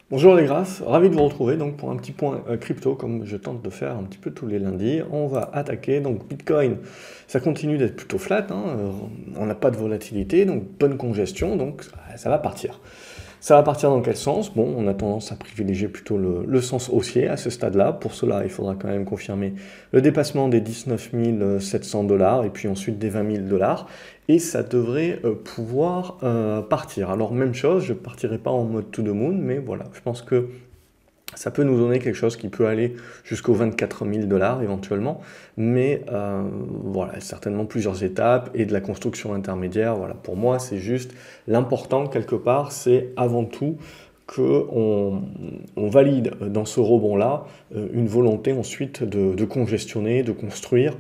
Bonjour les grâces, ravi de vous retrouver donc pour un petit point crypto comme je tente de faire un petit peu tous les lundis. On va attaquer donc Bitcoin, ça continue d'être plutôt flat, hein, on n'a pas de volatilité, donc bonne congestion, donc ça va partir. Ça va partir dans quel sens? Bon, on a tendance à privilégier plutôt le sens haussier à ce stade-là. Pour cela, il faudra quand même confirmer le dépassement des 19 700 dollars et puis ensuite des 20 000 dollars. Et ça devrait pouvoir partir. Alors, même chose, je ne partirai pas en mode to the moon, mais voilà, je pense que ça peut nous donner quelque chose qui peut aller jusqu'aux 24 000 dollars éventuellement, mais voilà, certainement plusieurs étapes et de la construction intermédiaire. Voilà, pour moi, c'est juste l'important quelque part, c'est avant tout qu'on valide dans ce rebond-là une volonté ensuite de congestionner, de construire,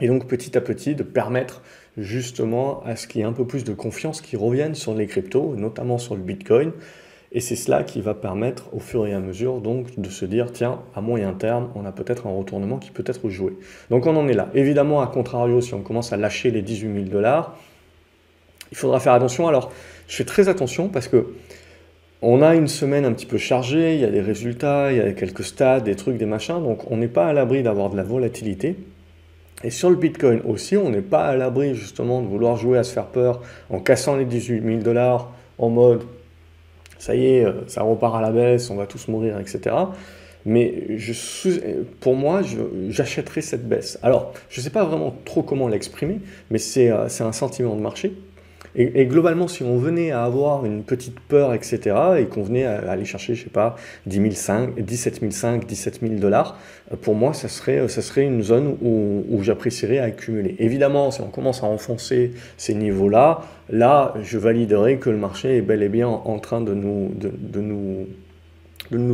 et donc petit à petit de permettre justement à ce qu'il y ait un peu plus de confiance qui revienne sur les cryptos, notamment sur le Bitcoin. Et c'est cela qui va permettre au fur et à mesure donc de se dire, tiens, à moyen terme, on a peut-être un retournement qui peut être joué. Donc on en est là. Évidemment, à contrario, si on commence à lâcher les 18 000 dollars, il faudra faire attention. Alors, je fais très attention parce que on a une semaine un petit peu chargée, il y a des résultats, il y a quelques stats, des trucs, des machins, donc on n'est pas à l'abri d'avoir de la volatilité. Et sur le Bitcoin aussi, on n'est pas à l'abri justement de vouloir jouer à se faire peur en cassant les 18 000 dollars en mode ça y est, ça repart à la baisse, on va tous mourir, etc. Mais pour moi, j'achèterai cette baisse. Alors, je ne sais pas vraiment trop comment l'exprimer, mais c'est un sentiment de marché. Et globalement, si on venait à avoir une petite peur, etc., et qu'on venait à aller chercher, je sais pas, 17 500, 17 000 dollars, pour moi, ça serait une zone où j'apprécierais à accumuler. Évidemment, si on commence à enfoncer ces niveaux-là, là, je validerai que le marché est bel et bien en train de nous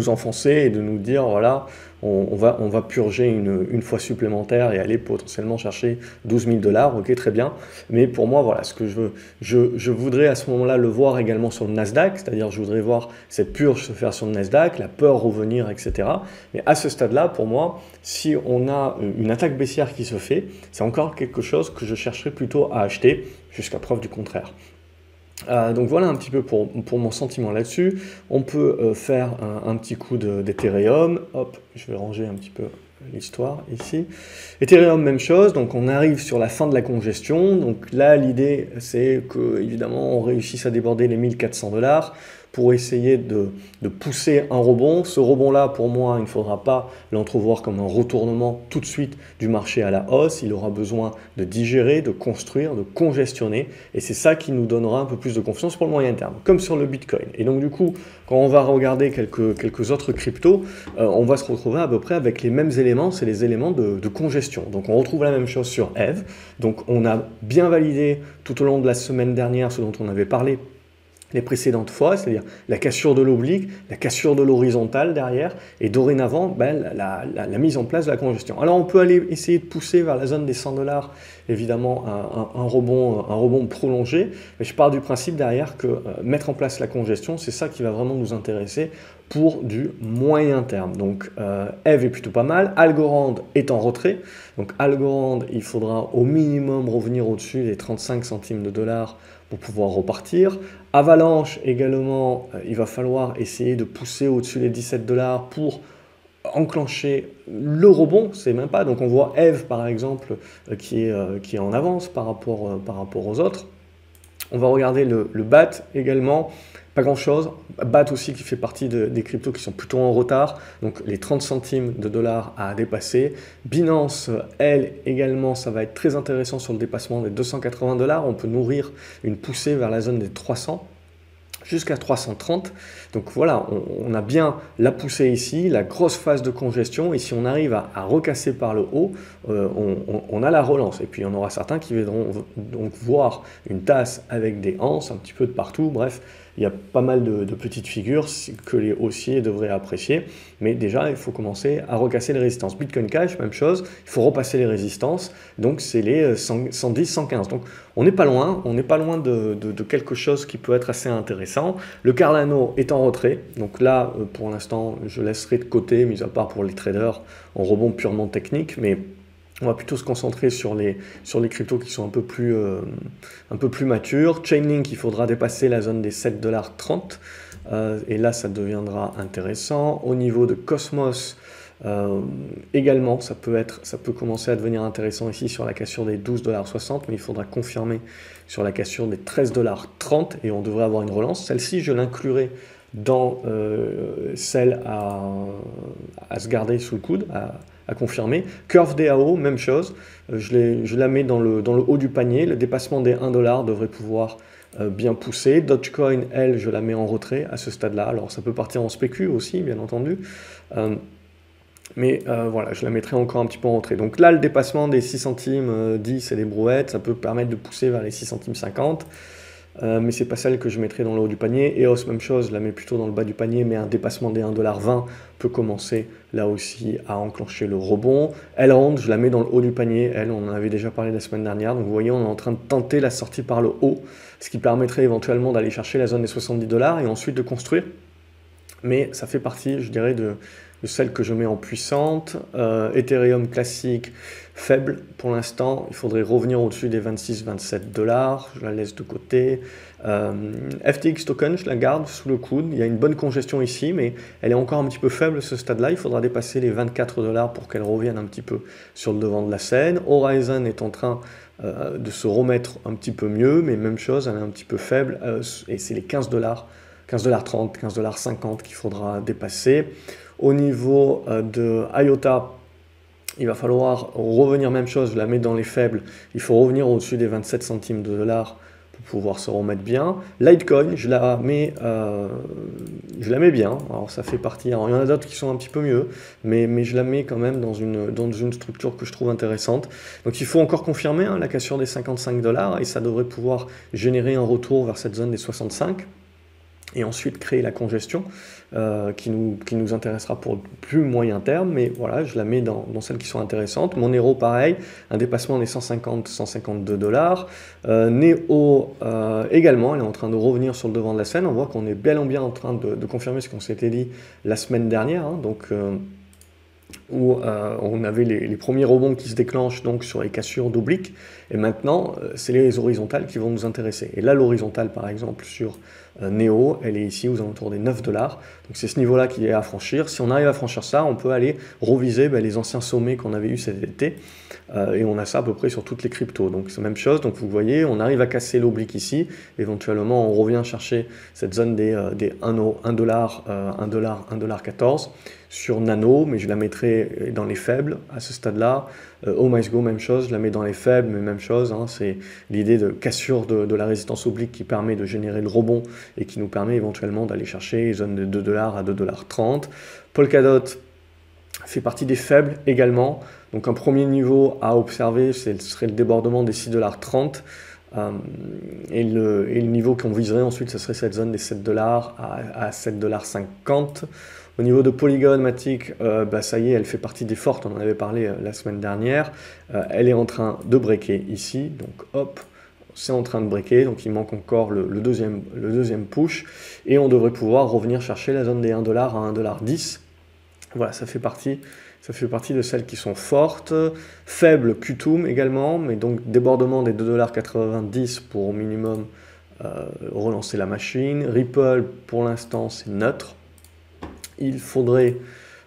enfoncer et de nous dire, voilà, on va purger une fois supplémentaire et aller potentiellement chercher 12 000 dollars, ok, très bien. Mais pour moi, voilà, ce que je voudrais à ce moment-là le voir également sur le Nasdaq, c'est-à-dire je voudrais voir cette purge se faire sur le Nasdaq, la peur revenir, etc. Mais à ce stade-là, pour moi, si on a une attaque baissière qui se fait, c'est encore quelque chose que je chercherais plutôt à acheter, jusqu'à preuve du contraire. Donc voilà un petit peu pour mon sentiment là-dessus. On peut faire un petit coup d'Ethereum. Hop, je vais ranger un petit peu l'histoire ici. Ethereum, même chose. Donc on arrive sur la fin de la congestion. Donc là, l'idée, c'est que évidemment, on réussisse à déborder les 1400 dollars pour essayer de pousser un rebond. Ce rebond-là, pour moi, il ne faudra pas l'entrevoir comme un retournement tout de suite du marché à la hausse. Il aura besoin de digérer, de construire, de congestionner. Et c'est ça qui nous donnera un peu plus de confiance pour le moyen terme, comme sur le Bitcoin. Et donc du coup, quand on va regarder quelques autres cryptos, on va se retrouver à peu près avec les mêmes éléments, c'est les éléments de congestion. Donc on retrouve la même chose sur Eve. Donc on a bien validé tout au long de la semaine dernière ce dont on avait parlé les précédentes fois, c'est-à-dire la cassure de l'oblique, la cassure de l'horizontale derrière, et dorénavant, ben, la mise en place de la congestion. Alors on peut aller essayer de pousser vers la zone des 100 dollars, évidemment un rebond prolongé, mais je pars du principe derrière que mettre en place la congestion, c'est ça qui va vraiment nous intéresser pour du moyen terme. Donc Eve est plutôt pas mal, Algorand est en retrait, donc Algorand, il faudra au minimum revenir au-dessus des 35 centimes de dollars pour pouvoir repartir. Avalanche également, il va falloir essayer de pousser au-dessus des 17 dollars pour enclencher le rebond, c'est même pas. Donc on voit Eve par exemple qui est en avance par rapport aux autres. On va regarder le BAT également, pas grand chose. BAT aussi qui fait partie des cryptos qui sont plutôt en retard, donc les 30 centimes de dollars à dépasser. Binance, elle également, ça va être très intéressant sur le dépassement des 280 dollars. On peut nourrir une poussée vers la zone des 300 jusqu'à 330. Donc voilà, on a bien la poussée ici, la grosse phase de congestion, et si on arrive à recasser par le haut, on a la relance. Et puis il y en aura certains qui viendront donc voir une tasse avec des anses un petit peu de partout. Bref, il y a pas mal de petites figures que les haussiers devraient apprécier, mais déjà il faut commencer à recasser les résistances. Bitcoin Cash, même chose, il faut repasser les résistances, donc c'est les 110, 115. Donc on n'est pas loin, de quelque chose qui peut être assez intéressant. Le Cardano est en retrait, donc là pour l'instant je laisserai de côté, mis à part pour les traders en rebond purement technique, mais on va plutôt se concentrer sur les cryptos qui sont un peu plus matures. Chainlink, il faudra dépasser la zone des 7,30 $. et là ça deviendra intéressant. Au niveau de Cosmos, également, ça peut commencer à devenir intéressant ici sur la cassure des 12,60 $, mais il faudra confirmer sur la cassure des 13,30 $, et on devrait avoir une relance. Celle-ci, je l'inclurai dans celle à se garder sous le coude, à confirmer. Curve DAO, même chose, je la mets dans le haut du panier. Le dépassement des 1 $ devrait pouvoir bien pousser. Dogecoin, elle, je la mets en retrait à ce stade-là. Alors ça peut partir en spécu aussi, bien entendu. Mais voilà, je la mettrai encore un petit peu en retrait. Donc là, le dépassement des 6 centimes 10 et des brouettes, ça peut permettre de pousser vers les 6 centimes 50. Mais c'est pas celle que je mettrai dans le haut du panier. EOS, même chose, je la mets plutôt dans le bas du panier, mais un dépassement des 1,20 $ peut commencer là aussi à enclencher le rebond. Elrond, je la mets dans le haut du panier. Elle, on en avait déjà parlé la semaine dernière. Donc vous voyez, on est en train de tenter la sortie par le haut, ce qui permettrait éventuellement d'aller chercher la zone des 70 $ et ensuite de construire. Mais ça fait partie, je dirais, de celle que je mets en puissante. Ethereum classique, faible pour l'instant. Il faudrait revenir au-dessus des 26-27 $. Je la laisse de côté. FTX token, je la garde sous le coude. Il y a une bonne congestion ici, mais elle est encore un petit peu faible à ce stade-là. Il faudra dépasser les 24 $ pour qu'elle revienne un petit peu sur le devant de la scène. Horizon est en train de se remettre un petit peu mieux, mais même chose, elle est un petit peu faible. Et c'est les 15 $. 15,30 $, 15,50 $ qu'il faudra dépasser. Au niveau de IOTA, il va falloir revenir, même chose, je la mets dans les faibles. Il faut revenir au-dessus des 27 centimes de dollars pour pouvoir se remettre bien. Litecoin, je la mets bien. Alors ça fait partie, alors, il y en a d'autres qui sont un petit peu mieux, mais je la mets quand même dans une structure que je trouve intéressante. Donc il faut encore confirmer la cassure des 55 $ et ça devrait pouvoir générer un retour vers cette zone des 65 $ et ensuite créer la congestion qui nous intéressera pour le plus moyen terme, mais voilà, je la mets dans celles qui sont intéressantes. Monero, pareil, un dépassement des 150-152 $. Neo également, elle est en train de revenir sur le devant de la scène. On voit qu'on est bel et bien en train de confirmer ce qu'on s'était dit la semaine dernière, où on avait les premiers rebonds qui se déclenchent donc sur les cassures d'obliques, et maintenant c'est les horizontales qui vont nous intéresser. Et là, l'horizontale par exemple sur Neo, elle est ici aux alentours des 9 $. Donc c'est ce niveau-là qui est à franchir. Si on arrive à franchir ça, on peut aller reviser les anciens sommets qu'on avait eu cet été, et on a ça à peu près sur toutes les cryptos. Donc c'est la même chose. Donc vous voyez, on arrive à casser l'oblique ici. Éventuellement, on revient chercher cette zone des 1 $, 1,14 $ sur Nano, mais je la mettrai dans les faibles à ce stade-là. OmiseGo, même chose, je la mets dans les faibles, mais même chose. C'est l'idée de cassure de la résistance oblique qui permet de générer le rebond et qui nous permet éventuellement d'aller chercher les zones de 2 $ à 2,30 $. Polkadot fait partie des faibles également. Donc un premier niveau à observer, ce serait le débordement des 6,30 $. Et le niveau qu'on viserait ensuite, ce serait cette zone des 7 $ à 7,50 $. Au niveau de Polygon, Matic, ça y est, elle fait partie des fortes, on en avait parlé la semaine dernière. Elle est en train de breaker ici, donc hop, c'est en train de breaker, donc il manque encore le deuxième push, et on devrait pouvoir revenir chercher la zone des 1 $ à 1,10 $. Voilà, ça fait partie de celles qui sont fortes. Faible Qtum également, mais donc débordement des 2,90 $ pour au minimum relancer la machine. Ripple, pour l'instant, c'est neutre. Il faudrait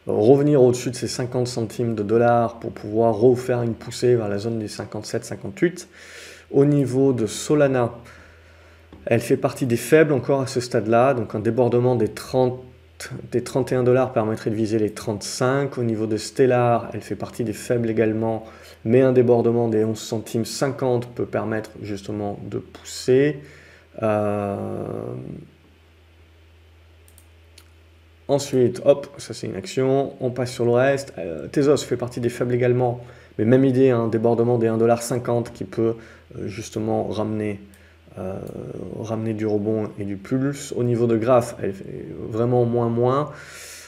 revenir au-dessus de ces 50 centimes de dollars pour pouvoir refaire une poussée vers la zone des 57-58. Au niveau de Solana, elle fait partie des faibles encore à ce stade-là, donc un débordement des 31 $ permettrait de viser les 35. Au niveau de Stellar, elle fait partie des faibles également, mais un débordement des 11 centimes 50 peut permettre justement de pousser. Ensuite, hop, ça c'est une action, on passe sur le reste. Tezos fait partie des faibles également, mais même idée, un débordement des 1,50 $ qui peut justement ramener du rebond et du pulse. Au niveau de Graph, elle fait vraiment moins.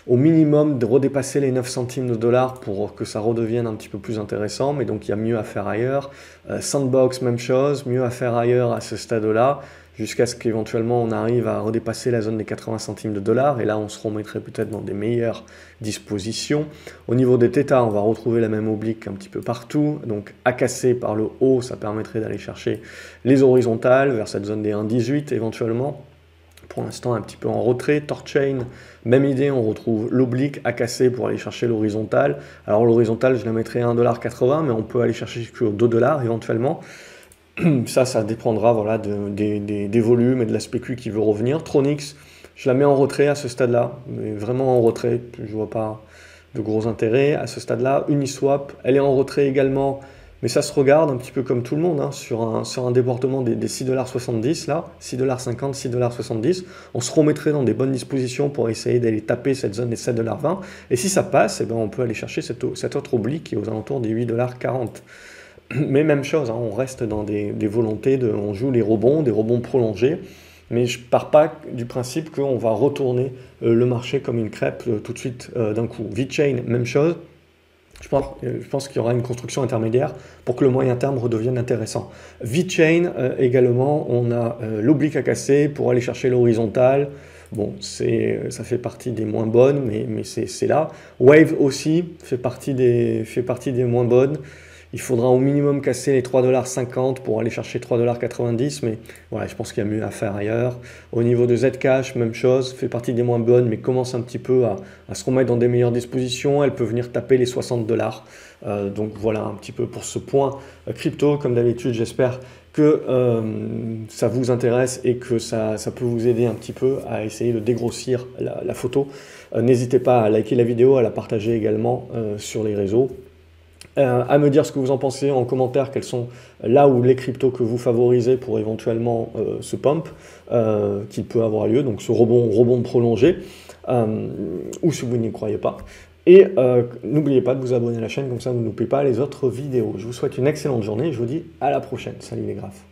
Au minimum, de redépasser les 9 centimes de dollars pour que ça redevienne un petit peu plus intéressant, mais donc il y a mieux à faire ailleurs. Sandbox, même chose, mieux à faire ailleurs à ce stade-là, jusqu'à ce qu'éventuellement on arrive à redépasser la zone des 80 centimes de dollars, et là on se remettrait peut-être dans des meilleures dispositions. Au niveau des Theta, on va retrouver la même oblique un petit peu partout, donc à casser par le haut, ça permettrait d'aller chercher les horizontales vers cette zone des 1,18 éventuellement. pour l'instant un petit peu en retrait. Torchain, même idée, on retrouve l'oblique à casser pour aller chercher l'horizontale. Alors l'horizontale, je la mettrai à 1,80 $, mais on peut aller chercher jusqu'à 2 $ éventuellement. Ça dépendra voilà, des volumes et de la spécu qui veut revenir. Tronix, je la mets en retrait à ce stade-là, mais vraiment en retrait, je ne vois pas de gros intérêt à ce stade-là. Uniswap, elle est en retrait également, mais ça se regarde un petit peu comme tout le monde, hein, sur un débordement des 6,70 $, là, 6,50 $, 6,70 $. On se remettrait dans des bonnes dispositions pour essayer d'aller taper cette zone des 7,20 $. Et si ça passe, eh ben, on peut aller chercher cette autre oblique qui est aux alentours des 8,40 $. Mais même chose, hein, on reste dans des volontés, on joue les rebonds, des rebonds prolongés. Mais je ne pars pas du principe qu'on va retourner le marché comme une crêpe tout de suite d'un coup. VeChain, même chose. Je pense qu'il y aura une construction intermédiaire pour que le moyen terme redevienne intéressant. VeChain également, on a l'oblique à casser pour aller chercher l'horizontale. Bon, ça fait partie des moins bonnes, mais c'est là. Wave aussi fait partie des moins bonnes. Il faudra au minimum casser les 3,50 $ pour aller chercher 3,90 $, mais voilà, je pense qu'il y a mieux à faire ailleurs. Au niveau de Zcash, même chose, fait partie des moins bonnes, mais commence un petit peu à se remettre dans des meilleures dispositions. Elle peut venir taper les 60 $. Donc voilà un petit peu pour ce point crypto. Comme d'habitude, j'espère que ça vous intéresse et que ça peut vous aider un petit peu à essayer de dégrossir la photo. N'hésitez pas à liker la vidéo, à la partager également sur les réseaux. À me dire ce que vous en pensez en commentaire, quels sont là où les cryptos que vous favorisez pour éventuellement ce pump qui peut avoir lieu, donc ce rebond prolongé, ou si vous n'y croyez pas. Et n'oubliez pas de vous abonner à la chaîne, comme ça vous ne loupez pas les autres vidéos. Je vous souhaite une excellente journée et je vous dis à la prochaine. Salut les graphes.